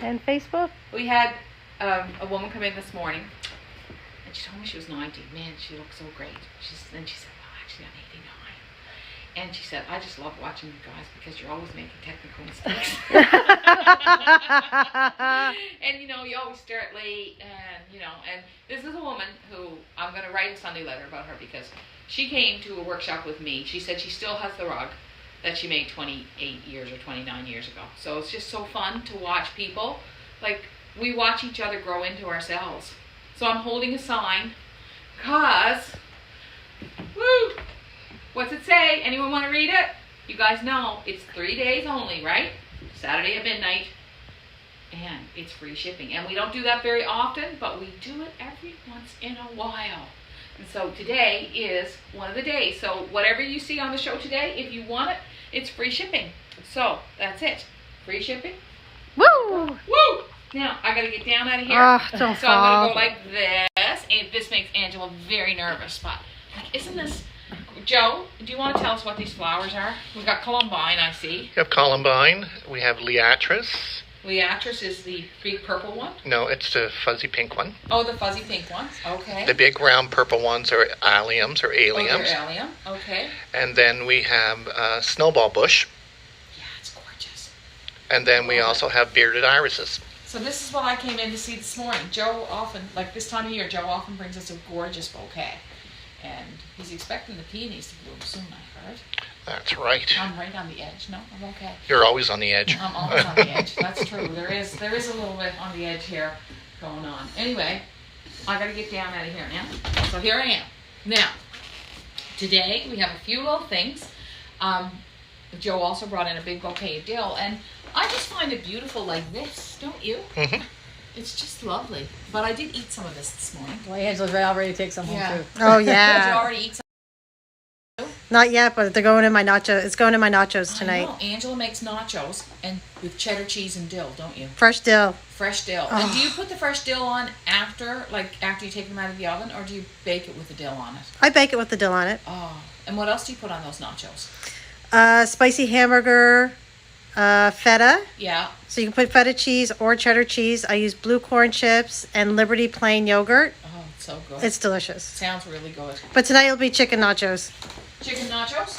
And Facebook? We had a woman come in this morning, and she told me she was 90. Man, she looked so great. Then she said, well, actually, I'm 89. And she said, I just love watching you guys because you're always making technical mistakes. And, you know, you always start late, and this is a woman who I'm going to write a Sunday letter about her because she came to a workshop with me. She said she still has the rug that she made 28 years or 29 years ago. So it's just so fun to watch people. Like, we watch each other grow into ourselves. So I'm holding a sign because, woo! What's it say? Anyone want to read it? You guys know it's 3 days only, right? Saturday at midnight. And it's free shipping. And we don't do that very often, but we do it every once in a while. And so today is one of the days. So whatever you see on the show today, if you want it, it's free shipping. So that's it. Free shipping. Woo! Woo! Now, I got to get down out of here. Oh, don't so fall. I'm going to go like this. And this makes Angela very nervous. But, like, isn't this... Joe, do you want to tell us what these flowers are? We've got columbine, I see. We have columbine. We have liatris. Liatris is the big purple one? No, it's the fuzzy pink one. Oh, the fuzzy pink ones. Okay. The big round purple ones are alliums or alliums. Oh, they're allium. Okay. And then we have snowball bush. Yeah, it's gorgeous. And then we also have bearded irises. So this is what I came in to see this morning. Joe often, like this time of year, Joe often brings us a gorgeous bouquet. And he's expecting the peonies to bloom soon, I heard. That's right. I'm right on the edge. No, I'm okay. You're always on the edge. I'm always on the edge. That's true. There is a little bit on the edge here going on. Anyway, I got to get down out of here now. So here I am. Now, today we have a few little things. Joe also brought in a big bouquet of dill, and I just find it beautiful like this, don't you? Mm-hmm. It's just lovely. But I did eat some of this morning. Well, Angela's ready to take some home too. Oh, Did you yeah. already eat some? Not yet, but they're going in my nacho. It's going in my nachos I tonight. know. Angela makes nachos and with cheddar cheese and dill, don't you? Fresh dill. Fresh dill. Oh. And do you put the fresh dill on after you take them out of the oven, or do you bake it with the dill on it? I bake it with the dill on it. Oh. And what else do you put on those nachos? Spicy hamburger, feta. Yeah. So you can put feta cheese or cheddar cheese. I use blue corn chips and Liberty plain yogurt. Oh, it's so good. It's delicious. Sounds really good. But tonight it'll be chicken nachos. Chicken nachos?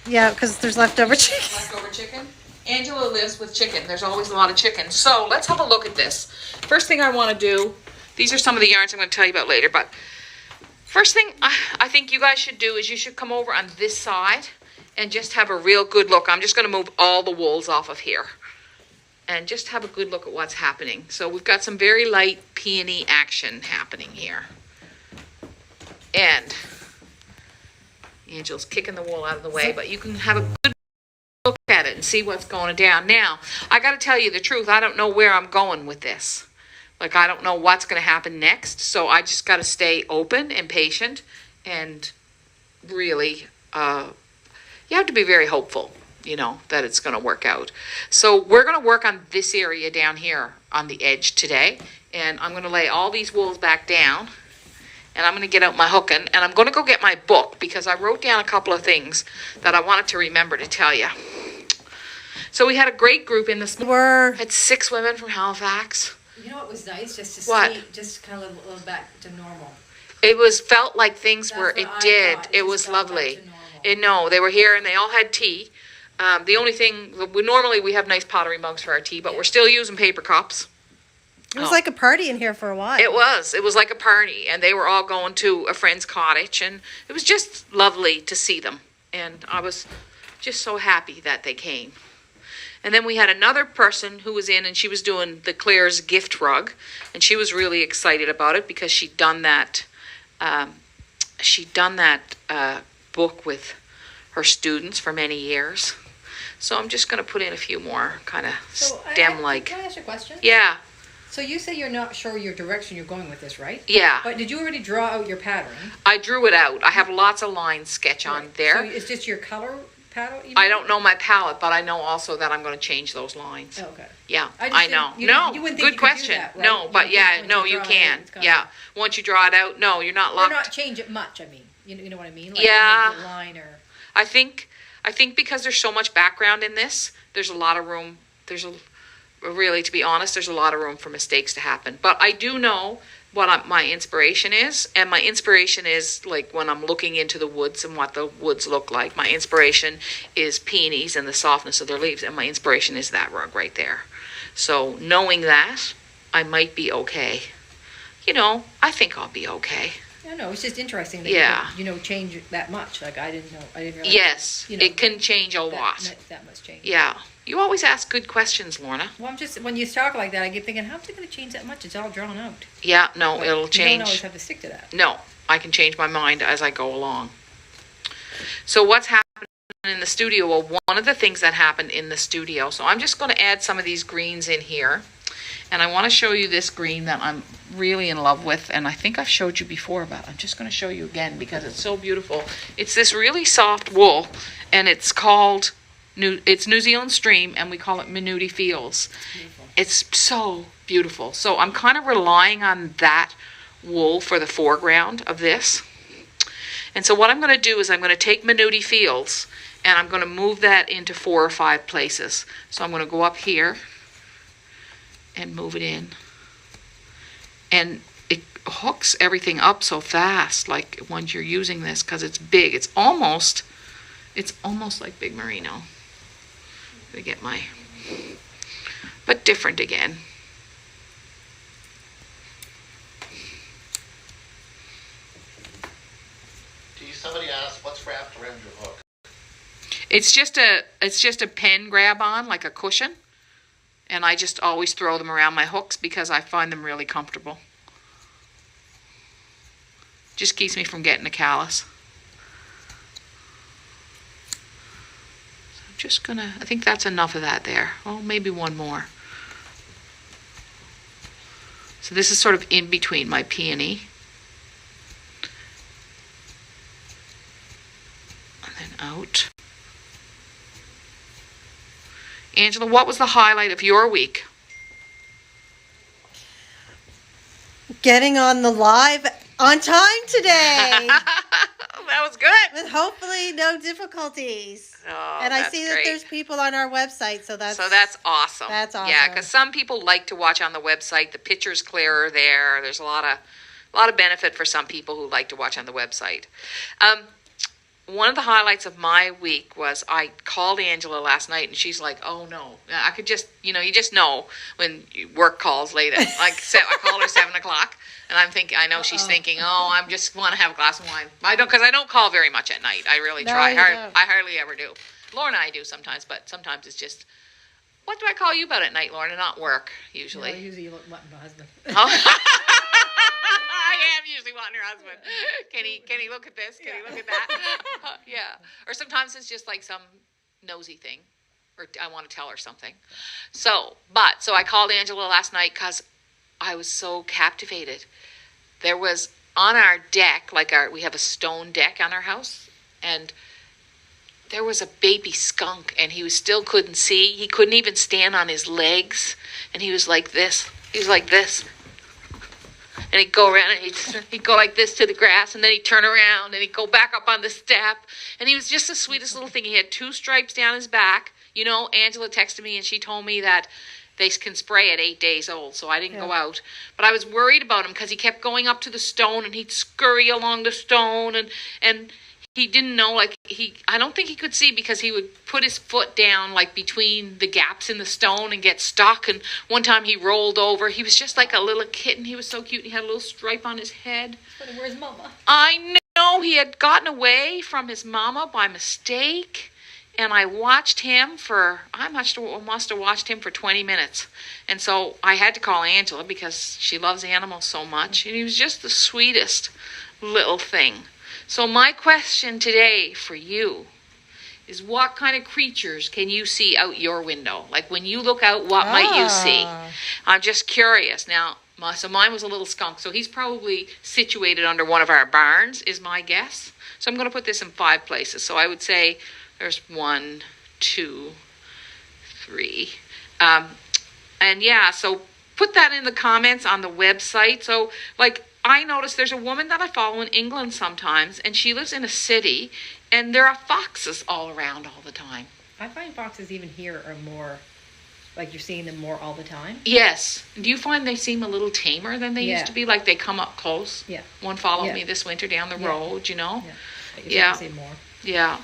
Yeah, because there's leftover chicken. Leftover chicken? Angela lives with chicken. There's always a lot of chicken. So let's have a look at this. First thing I want to do, these are some of the yarns I'm going to tell you about later, but first thing I think you guys should do is you should come over on this side and just have a real good look. I'm just going to move all the wools off of here and just have a good look at what's happening. So we've got some very light peony action happening here. And Angela's kicking the wool out of the way, but you can have a good look at it and see what's going down. Now, I got to tell you the truth. I don't know where I'm going with this. Like, I don't know what's going to happen next. So I just got to stay open and patient and really, you have to be very hopeful, that it's going to work out. So we're going to work on this area down here on the edge today. And I'm going to lay all these wools back down. And I'm going to get out my hooking. And I'm going to go get my book because I wrote down a couple of things that I wanted to remember to tell you. So we had a great group in this morning. Had 6 women from Halifax. You know what was nice? Just to see, just kind of a little back to normal. It felt like things were, it did. It was lovely. No, they were here and they all had tea. The only thing, normally we have nice pottery mugs for our tea, but we're still using paper cups. It was like a party in here for a while. It was like a party, and they were all going to a friend's cottage, and it was just lovely to see them. And I was just so happy that they came. And then we had another person who was in, and she was doing the Claire's gift rug, and she was really excited about it because she'd done that. Book with her students for many years. So I'm just going to put in a few more kind of stem-like. Can I ask you a question? Yeah. So you say you're not sure your direction you're going with this, right? Yeah. But did you already draw out your pattern? I drew it out. I have lots of lines sketch on there. So it's just your color palette? I don't know my palette, but I know also that I'm going to change those lines. Oh, okay. Yeah, I know. You wouldn't think Good you could question. do that, right? No, You but would yeah, think no, once you draw it, can. it's kinda- Yeah, once you draw it out, no, you're not Or locked. not change it much, I mean. You know what I mean? Like Yeah. make a line or... I think because there's so much background in this, there's a lot of room. really, to be honest, there's a lot of room for mistakes to happen. But I do know what my inspiration is, and my inspiration is like when I'm looking into the woods and what the woods look like. My inspiration is peonies and the softness of their leaves, and my inspiration is that rug right there. So knowing that, I might be okay. I think I'll be okay. No, it's just interesting that you can, change it that much. Like I didn't realize. Yes, it can change a lot. That much change. Yeah. You always ask good questions, Lorna. Well, when you talk like that, I get thinking, how's it going to change that much? It's all drawn out. Yeah, no, But it'll change. You don't always have to stick to that. No, I can change my mind as I go along. So what's happening in the studio? Well, one of the things that happened in the studio, so I'm just going to add some of these greens in here. And I want to show you this green that I'm really in love with. And I think I've showed you before, but I'm just going to show you again because it's so beautiful. It's this really soft wool, and it's called, it's New Zealand Stream, and we call it Minuti Fields. It's so beautiful. So I'm kind of relying on that wool for the foreground of this. And so what I'm going to do is I'm going to take Minuti Fields, and I'm going to move that into 4 or 5 places. So I'm going to go up here and move it in, and it hooks everything up so fast, like once you're using this, because it's big. It's almost like big merino. Let me get but different again. Somebody asked what's wrapped around your hook. It's just a pen grab on, like a cushion. And I just always throw them around my hooks because I find them really comfortable. Just keeps me from getting a callus. So I'm just gonna, I think that's enough of that there. Oh, maybe one more. So this is sort of in between my peony. And then out. Angela, what was the highlight of your week? Getting on the live on time today. That was good. With hopefully no difficulties. Oh, and I that's see great. that there's people on our website, so that's awesome. That's awesome. Yeah, because some people like to watch on the website. The picture's clearer there. There's a lot of benefit for some people who like to watch on the website. One of the highlights of my week was I called Angela last night, and she's like, "Oh no!" I could just, you just know when work calls late. I called her 7 o'clock, and I'm thinking, I know she's thinking, "Oh, I just want to have a glass of wine." I don't call very much at night. I really try. I hardly ever do. Lorna, I do sometimes, but sometimes it's just, what do I call you about at night, Lorna? Not work usually. No, usually you look like my husband. Oh. I am usually wanting her husband. Can he look at this? Can he look at that? Yeah. Or sometimes it's just like some nosy thing, or I want to tell her something. So I called Angela last night because I was so captivated. There was on our deck, we have a stone deck on our house, and there was a baby skunk, and he still couldn't see. He couldn't even stand on his legs, and he was like this. He was like this. And he'd go around, and he'd go like this to the grass, and then he'd turn around, and he'd go back up on the step. And he was just the sweetest little thing. He had 2 stripes down his back. Angela texted me, and she told me that they can spray at 8 days old, so I didn't go out. But I was worried about him because he kept going up to the stone, and he'd scurry along the stone, and he didn't know, I don't think he could see because he would put his foot down, between the gaps in the stone and get stuck. And one time he rolled over. He was just like a little kitten. He was so cute. He had a little stripe on his head. But where's Mama? I know. He had gotten away from his mama by mistake. And I watched him I must have watched him for 20 minutes. And so I had to call Angela because she loves animals so much. And he was just the sweetest little thing. So my question today for you is, what kind of creatures can you see out your window? Like when you look out, what might you see? I'm just curious. Now, so mine was a little skunk, so he's probably situated under one of our barns, is my guess. So I'm going to put this in 5 places. So I would say there's 1, 2, 3. And yeah, so put that in the comments on the website. So I noticed there's a woman that I follow in England sometimes, and she lives in a city, and there are foxes all around all the time. I find foxes even here are more, Like you're seeing them more all the time? Yes. Do you find they seem a little tamer than they used Yeah. to be? Like they come up close? Yeah. One followed Yeah. me this winter down the Yeah. road, you know? Yeah. You're Yeah. starting to see more. Yeah.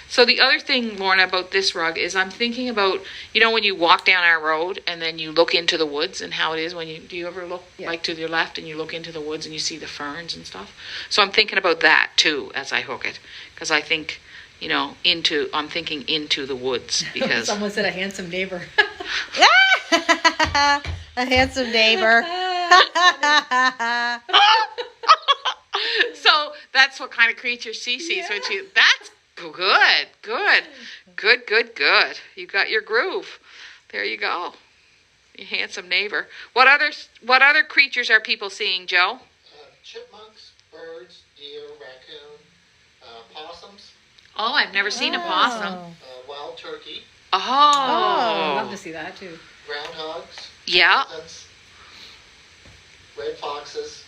So the other thing, Lorna, about this rug is I'm thinking about, you know, when you walk down our road and then you look into the woods and how it is when do you ever look Yeah. like to your left and you look into the woods and you see the ferns and stuff? So I'm thinking about that too as I hook it. Because I think, you know, I'm thinking into the woods because. Someone said a handsome neighbor. A handsome neighbor. So that's what kind of creature she sees when that's good. You got your groove. There you go. You handsome neighbor. What other creatures are people seeing, Joe? Chipmunks, birds, deer, raccoon, possums, Oh, I've never seen a possum. wild turkey, I'd love Oh. to see that too. groundhogs, Yeah. pheasants, red foxes,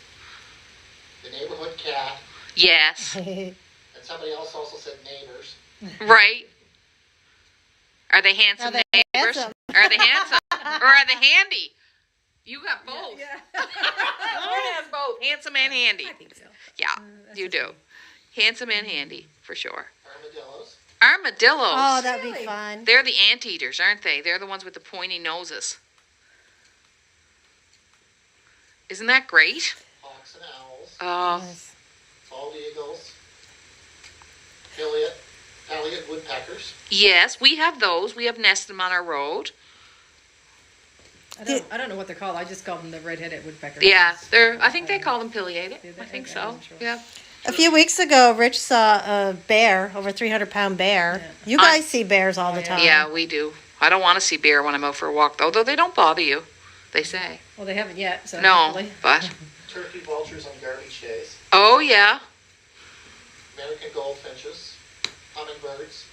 the neighborhood cat, Yes. and somebody else also said neighbors. Right. Are they handsome Are they neighbors? handsome? Are they handsome? Or are they handy? You got both. Yeah. Lorna has both, handsome and handy. I think so. Yeah, That's you just do. Handsome and handy, for sure. Armadillos, Armadillos. Oh, that'd be Really? fun. They're the anteaters, aren't they? They're the ones with the pointy noses. Isn't that great? hawks and owls, Oh, Yes. bald eagles, Elliott woodpeckers, yes, we have those. We have nested them on our road. I don't know what they're called. I just call them the red-headed woodpeckers. Yeah, I think they call them pileated. Do they? I think Okay, so. I'm sure. Yeah. A few weeks ago, Rich saw a bear, over 300-pound bear. Yeah. You guys see bears all the yeah. time. Yeah, we do. I don't want to see bear when I'm out for a walk, though they don't bother you, they say. Well, they haven't yet, so No, hopefully. but, turkey vultures on garbage days, oh, yeah. American goldfinches, hummingbirds,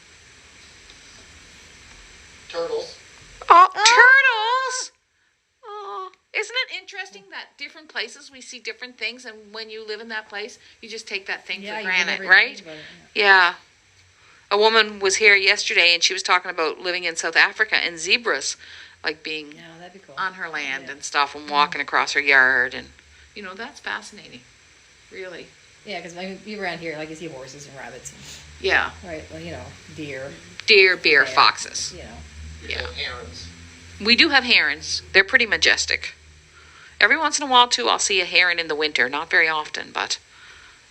turtles, Oh, turtles! Oh, isn't it interesting that different places we see different things, and when you live in that place, you just take that thing Yeah, for you granted, never even right? think about it, Yeah. A woman was here yesterday, and she was talking about living in South Africa and zebras, like being Yeah, that'd be cool. on her land Yeah. and stuff, and walking across her yard, and that's fascinating, really. Yeah, because you around here, like you see horses and rabbits, and, Yeah, right? Well, deer. deer, bear, Bear. foxes. You know. Yeah. herons. We do have herons. They're pretty majestic. Every once in a while, too, I'll see a heron in the winter. Not very often, but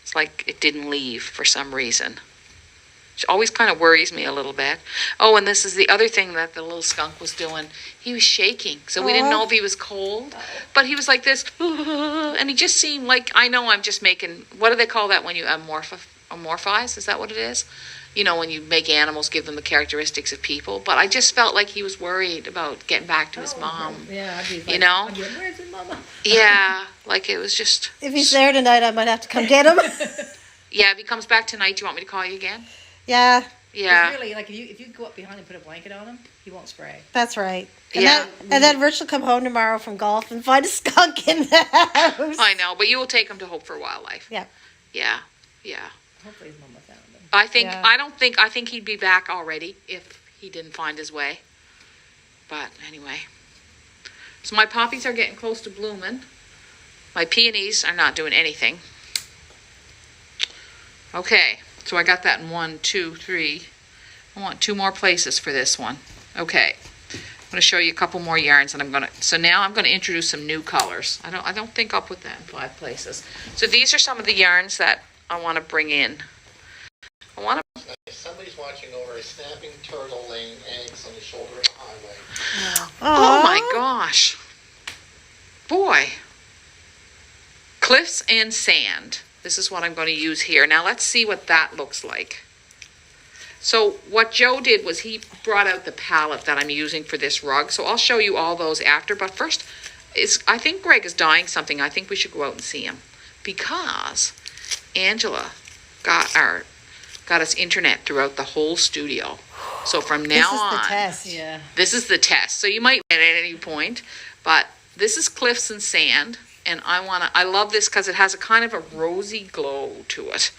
it's like it didn't leave for some reason. Which always kind of worries me a little bit. Oh, and this is the other thing that the little skunk was doing. He was shaking, so we didn't know if he was cold. But he was like this, and he just seemed like, I know I'm just making, what do they call that when you amorphize? Is that what it is? When you make animals, give them the characteristics of people. But I just felt like he was worried about getting back to his mom. Yeah, I'd be like, You know? I'd be like, where's his mama? Yeah, like it was just, If he's there tonight, I might have to come get him. yeah, if he comes back tonight, do you want me to call you again? Yeah, Yeah. It's really, like, if you go up behind and put a blanket on him, he won't spray. that's right. And, Yeah. then Rich will come home tomorrow from golf and find a skunk in the house. I know, but you will take him to Hope for Wildlife. Yeah. Yeah, yeah. Hopefully his mama found him. I think Yeah. I think he'd be back already if he didn't find his way. But anyway. So my poppies are getting close to blooming. My peonies are not doing anything. Okay, so I got that in 1, 2, 3. I want 2 more places for this one. Okay. I'm going to show you a couple more yarns, and so now I'm going to introduce some new colors. I don't think I'll put that in 5 places. So these are some of the yarns that I want to bring in. Somebody's watching over a snapping turtle laying eggs on the shoulder of the highway. Oh my gosh. Boy. Cliffs and sand. This is what I'm going to use here. Now let's see what that looks like. So what Joe did was he brought out the palette that I'm using for this rug. So I'll show you all those after. But first, I think Greg is dying something. I think we should go out and see him. Because Angela got us internet throughout the whole studio. So from now This is on, the test. Yeah. this is the test. So you might win at any point, but this is Cliffs and Sand, and I love this because it has a kind of a rosy glow to it.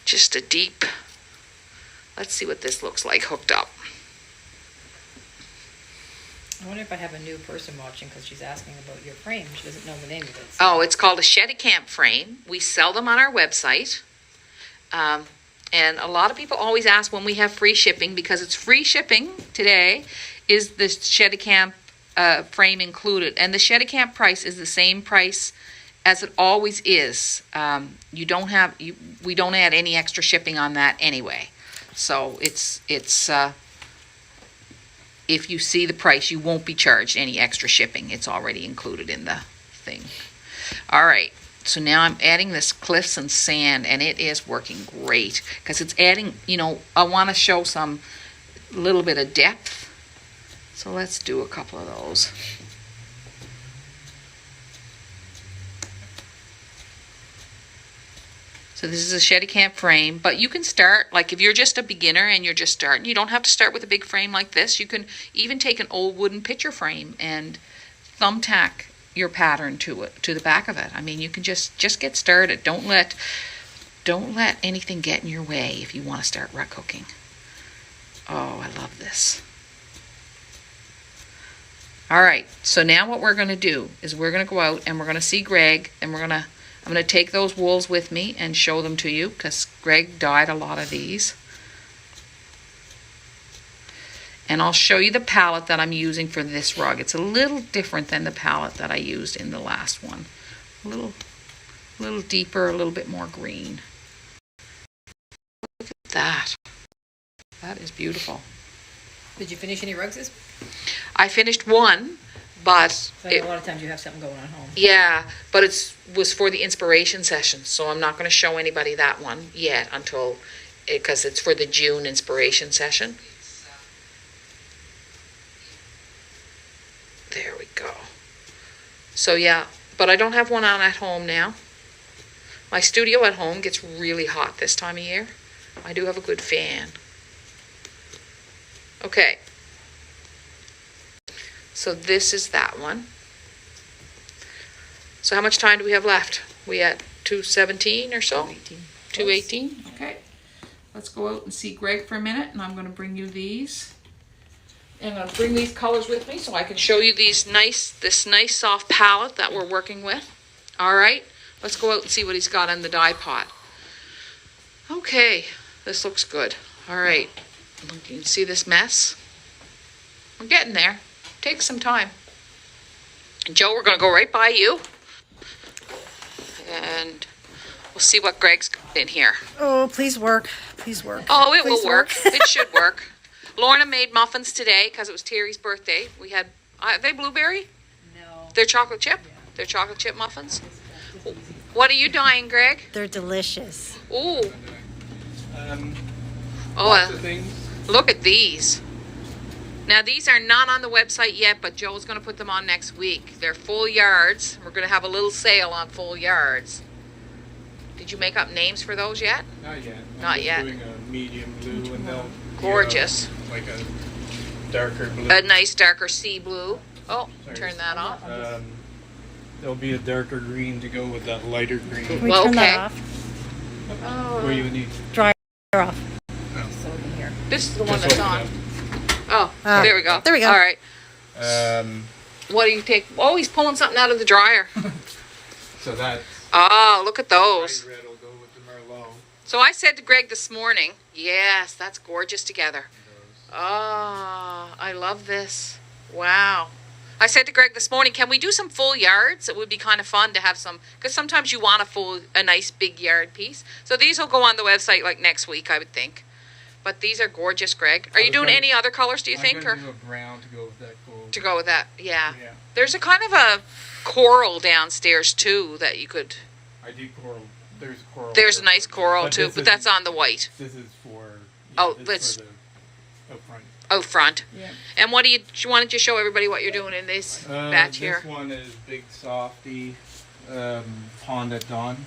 Just a deep, let's see what this looks like hooked up. I wonder if I have a new person watching because she's asking about your frame. She doesn't know the name of it. Oh, it's called a Shedicamp frame. We sell them on our website. And a lot of people always ask when we have free shipping, because it's free shipping today, is the Shedicamp frame included? And the Shedicamp price is the same price as it always is. We don't add any extra shipping on that anyway. So it's if you see the price, you won't be charged any extra shipping. It's already included in the thing. All right. So now I'm adding this cliffs and sand, and it is working great because it's adding, I want to show some little bit of depth. So let's do a couple of those. So this is a Shedicamp frame, but you can start, like if you're just a beginner and you're just starting, you don't have to start with a big frame like this. You can even take an old wooden picture frame and thumbtack your pattern to the back of it. I mean, you can just get started. Don't let anything get in your way if you want to start rug hooking. Oh, I love this. All right, so now what we're going to do is we're going to go out and we're going to see Greg, and I'm going to take those wools with me and show them to you because Greg dyed a lot of these. And I'll show you the palette that I'm using for this rug. It's a little different than the palette that I used in the last one. A little deeper, a little bit more green. Look at that. That is beautiful. Did you finish any rugs this? I finished one, but So a lot of times you have something going on home. yeah, but it was for the inspiration session, so I'm not going to show anybody that one yet because it's for the June inspiration session. There we go. So yeah, but I don't have one on at home now. My studio at home gets really hot this time of year. I do have a good fan. Okay. So this is that one. So how much time do we have left? We at 2:17 or so? 2:18. Okay. Let's go out and see Greg for a minute, and I'm going to bring you these. And I'm going to bring these colors with me so I can show you this nice soft palette that we're working with. All right. Let's go out and see what he's got in the dye pot. Okay. This looks good. All right. You can see this mess. We're getting there. Takes some time. And Joe, we're going to go right by you. And we'll see what Greg's got in here. Oh, please work. Please work. Oh, it Please will work. It should work. Lorna made muffins today because it was Terry's birthday. We had, are they blueberry? No. They're chocolate chip? Yeah. They're chocolate chip muffins? What are you dyeing, Greg? They're delicious. Ooh. Lots of things. Look at these. Now, these are not on the website yet, but Joe's going to put them on next week. They're full yards. We're going to have a little sale on full yards. Did you make up names for those yet? Not yet. Not I'm yet. doing a medium blue and they'll Gorgeous. like a darker blue. A nice darker sea blue. Oh, Sorry. turn that off. There'll be a darker green to go with that lighter green. Can we Well, turn okay. that off? Where you need. Dry her off. So in here. This is the one Just that's open on. it Oh, Ah, there we go. there we go. All right. up. What do you take? Oh, he's pulling something out of the dryer. So that Oh, look at those. bright red will go with the Merlot. So I said to Greg this morning, yes, that's gorgeous together. Oh, I love this. Wow. I said to Greg this morning, can we do some full yards? It would be kind of fun to have some, because sometimes you want a nice big yard piece. So these will go on the website like next week, I would think. But these are gorgeous, Greg. Are you doing any other colors, do you think? I'm Or gonna do a brown to go with that gold. to go with that? Yeah. Yeah. There's a kind of a coral downstairs too that you could. I do coral. There's coral. There's a nice coral But too, this but is- that's on the white. This is for. Oh, this let's- is for the up front. Out front. Yeah. And what do you why don't you show everybody what you're doing in this batch here? This one is Big Softy Pond at Dawn.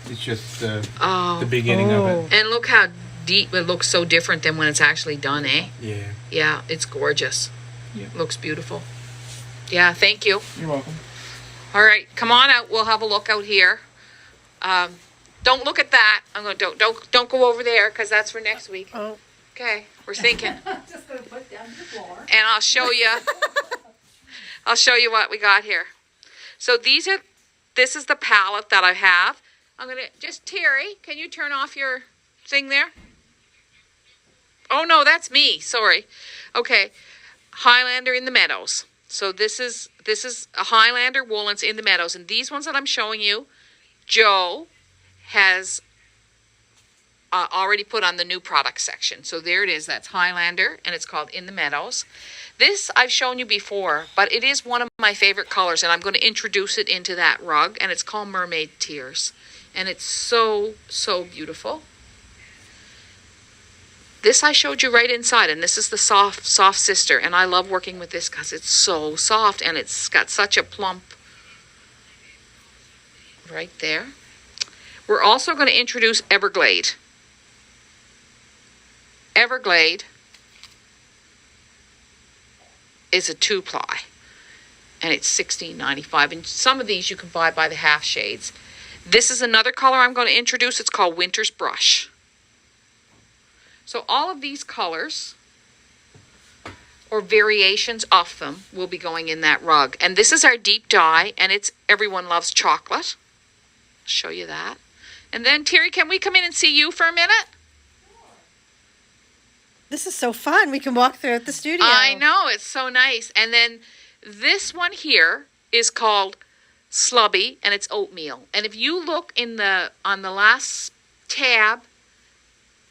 It's just the Oh. beginning of Oh. it. And look how deep it looks, so different than when it's actually done, eh? Yeah. Yeah, it's gorgeous. Yeah. Looks beautiful. Yeah, thank you. You're welcome. All right, come on out. We'll have a look out here. Don't look at that. I'm going don't go over there because that's for next week. Oh, Okay. We're thinking. I'm just gonna put down the floor. And I'll show you what we got here. So this is the palette that I have. I'm gonna Terry, can you turn off your thing there? Oh no, that's me, sorry. Okay, Highlander in the Meadows. So this is a Highlander woolens in the Meadows, and these ones that I'm showing you, Joe has already put on the new product section. So there it is, that's Highlander, and it's called In the Meadows. This I've shown you before, but it is one of my favorite colors, and I'm going to introduce it into that rug, and it's called Mermaid Tears. And it's so, so beautiful. This I showed you right inside, and this is the soft sister, and I love working with this because it's so soft, and it's got such a plump right there. We're also going to introduce Everglade. Everglade is a 2-ply, and it's $16.95, and some of these you can buy by the half shades. This is another color I'm going to introduce. It's called Winter's Brush. So all of these colors or variations of them will be going in that rug. And this is our deep dye, and it's Everyone Loves Chocolate. I'll show you that. And then, Terry, can we come in and see you for a minute? This is so fun. We can walk throughout the studio. I know, it's so nice. And then this one here is called Slubby, and it's oatmeal. And if you look on the last tab,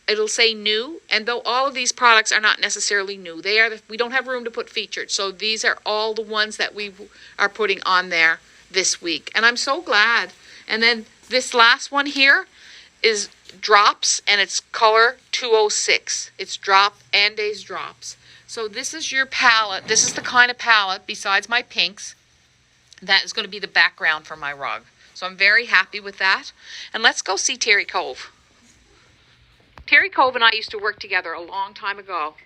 it'll say new. And though all of these products are not necessarily new, we don't have room to put featured. So these are all the ones that we are putting on there this week. And I'm so glad. And then this last one here is Drops, and it's color 206. It's Drop Andes Drops. So this is your palette. This is the kind of palette, besides my pinks, that is going to be the background for my rug. So I'm very happy with that. And let's go see Terry Cove. Terry Cove and I used to work together a long time ago.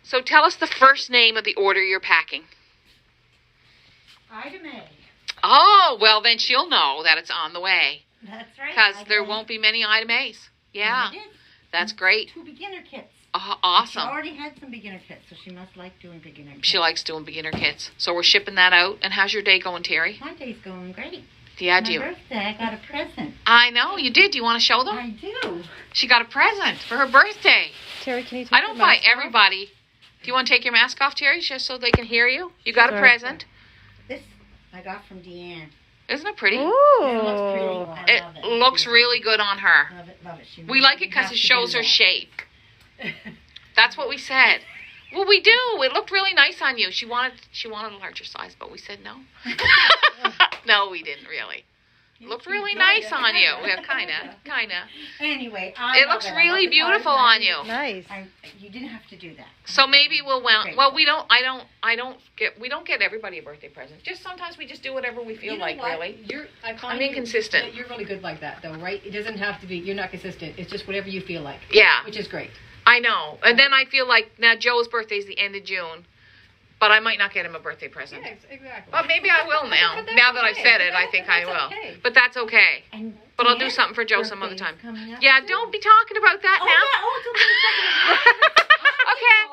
So tell us the first name of the order you're packing. Item A. Oh, well then she'll know that it's on the way. That's right. Because there won't be many item A's. Yeah, that's great. 2 beginner kits. Awesome. She already had some beginner kits, so she must like doing beginner kits. She likes doing beginner kits. So we're shipping that out. And how's your day going, Terry? My day's going great. Yeah, My birthday, I got a present. I know, you did. Do you want to show them? I do. She got a present for her birthday. Terry, can you take I don't buy everybody. Do you want to take your mask off, Terry, just so they can hear you? You got a present. This I got from Deanne. Isn't it pretty? Ooh. It looks pretty. I love It looks really good on her. Love it, love it. We like it because it shows her shape. That's what we said. Well, we do. It looked really nice on you. She wanted a larger size, but we said no. No, we didn't really. Looked really nice on you. Yeah, kind of. Anyway, It looks really beautiful on you. Nice. You didn't have to do that. So maybe we'll we don't get everybody a birthday present. Just sometimes we just do whatever we feel like, really. I'm inconsistent. You're really good like that, though, right? It doesn't have to be. You're not consistent. It's just whatever you feel like. Yeah. Which is great. I know. And then I feel like now Joe's birthday is the end of June. But I might not get him a birthday present. Yes, exactly. Well, maybe I will now. Now that I've said it, I think I will. Okay. But that's okay. But I'll do something for Joe some other time. Yeah, don't be talking about that now. Okay.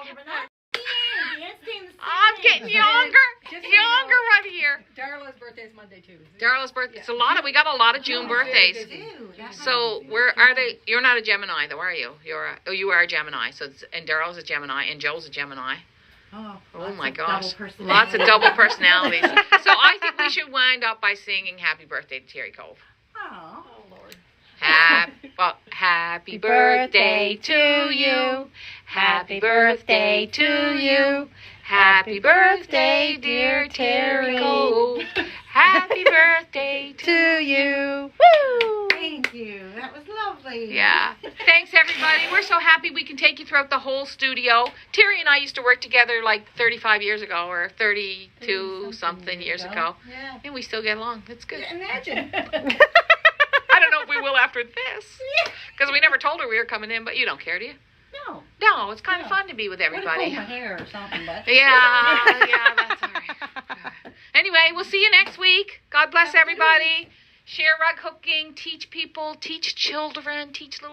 I'm getting younger. Younger right here. Darla's birthday is Monday, too. Darla's birthday. It's we got a lot of June birthdays. So where are they? You're not a Gemini, though, are you? You are a Gemini. And Darla's a Gemini, and Joe's a Gemini. Oh my gosh. Lots of double personalities. So I think we should wind up by singing Happy Birthday to Terry Cove. Oh, Lord. Happy birthday to you. Happy birthday to you. Happy birthday, dear Terry Cove. Happy birthday to you. Woo! Thank you. That was lovely. Yeah. Thanks, everybody. We're so happy we can take you throughout the whole studio. Terry and I used to work together like 35 years ago or 32 something years ago. Yeah. And we still get along. It's good. Imagine. I don't know if we will after this. Because we never told her we were coming in, but you don't care, do you? No. No, it's kind of fun to be with everybody. My hair or something, but. Yeah, that's all right. Anyway, we'll see you next week. God bless everybody. Share rug hooking, teach people, teach children, teach little